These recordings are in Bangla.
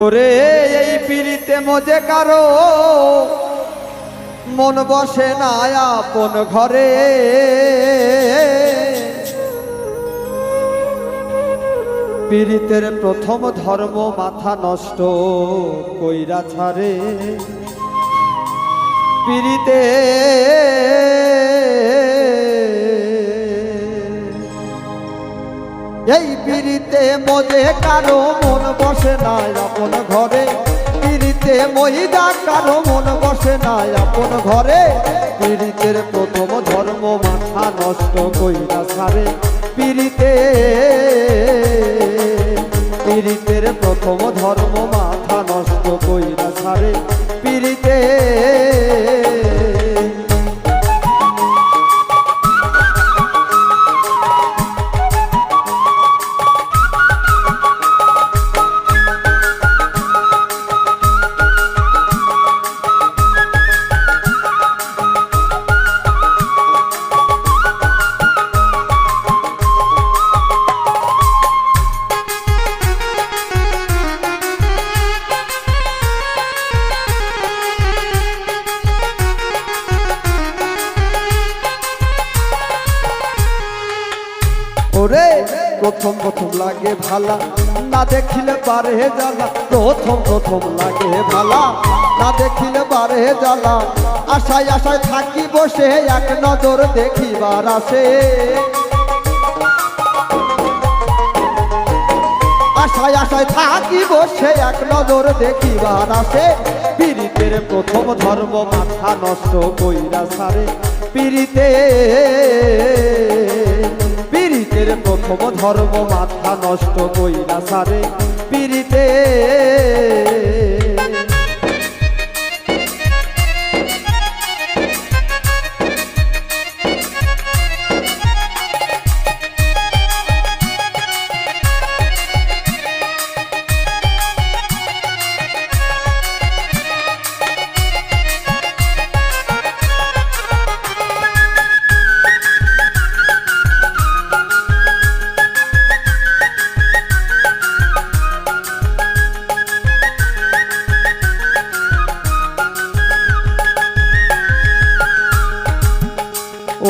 ওরে এই পিড়িতে মজে কারো মন বসে না আপন ঘরে। পিড়িতের প্রথম ধর্ম মাথা নষ্ট কইরা ছাড়ে। পিড়িতে এই পিড়িতে মজে কারো মন বসে না আপন ঘরে। পিড়িতে মহিদা কারো মন বসে না আপন ঘরে। পিড়িতের প্রথম ধর্ম মাথা নষ্ট কইরা ছাড়ে। পিড়িতের প্রথম ধর্ম মাথা নষ্ট কইরা ছাড়ে। পিড়িতে ওরে প্রথম প্রথম লাগে ভালা, না দেখিলে বারে জ্বালা। প্রথম লাগে ভালা, না দেখিলে বারে জ্বালা। আশায় আশায় থাকি বসে এক নজর দেখিবার আসে। আশায় আশায় থাকি বসে এক নজর দেখিবার আসে। পিড়িতের প্রথম ধর্ম মাথা নষ্ট কইরা ছাড়ে। পিড়িতের প্রথম ধর্ম মাথা নষ্ট কইরা ছাড়ে। পিড়িতে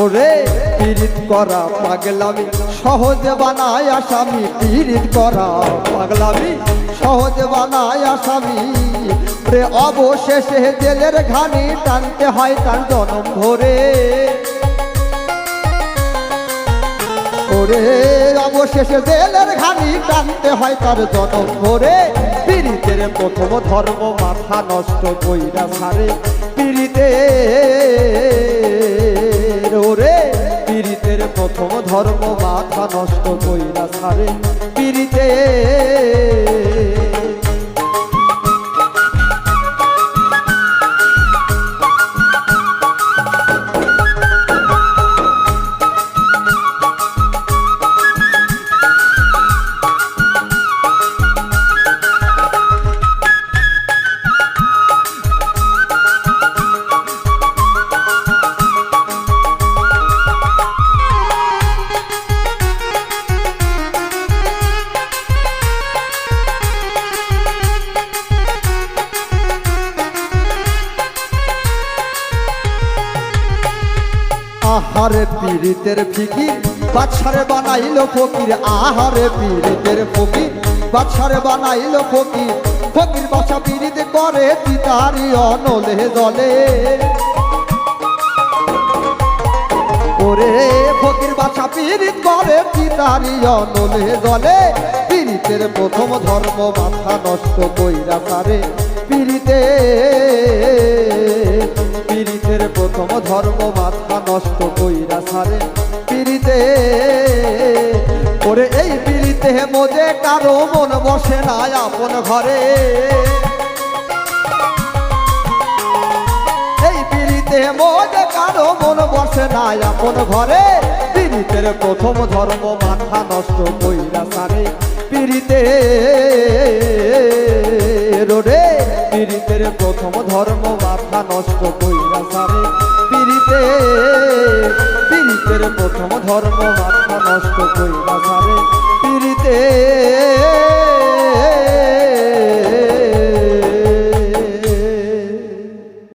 ওরে পীড়িত করা পাগলামি সহজে বানায় আসামি। পীড়িত করা পাগলামি সহজে বানায় আসামি। রে অবশেষে জেলের ঘানি টানতে হয় তার জনম ধরে। ওরে অবশেষে জেলের ঘানি টানতে হয় তার জনম ধরে। পীড়িতের প্রথম ধর্ম মাথা নষ্ট কইরা ছাড়ে। ওরে পিড়িতের প্রথম ধর্ম মাথা নষ্ট কইরা ছাড়ে। পিড়িতে আহারে পীড়িতের ফিকির বাদশারে বানাইলো ফকির। আহারে পীড়িতের ফকির বাদশারে বানাইলো ফকির। ফকির বাদশা পীড়িত করে তিতারি অনলে জলে। ওরে ফকির বাদশা পীড়িত করে তিতারি অনলে জলে। পীড়িতের প্রথম ধর্ম মাথা নষ্ট কইরা ছাড়ে। পিড়িতের প্রথম ধর্ম মাথা নষ্ট কইরা ছাড়ে। পিড়িতে ওরে এই পিড়িতে মজে কারো মন বসে না আপন ঘরে। এই পিড়িতে মজে কারো মন বসে না আপন ঘরে। পিড়িতের প্রথম ধর্ম মাথা নষ্ট কইরা ছাড়ে। পিড়িতে রে পীড়িতের প্রথম ধর্ম মাথা নষ্ট কইরা ছাড়ে। পীড়িতের প্রথম ধর্ম মাথা নষ্ট কইরা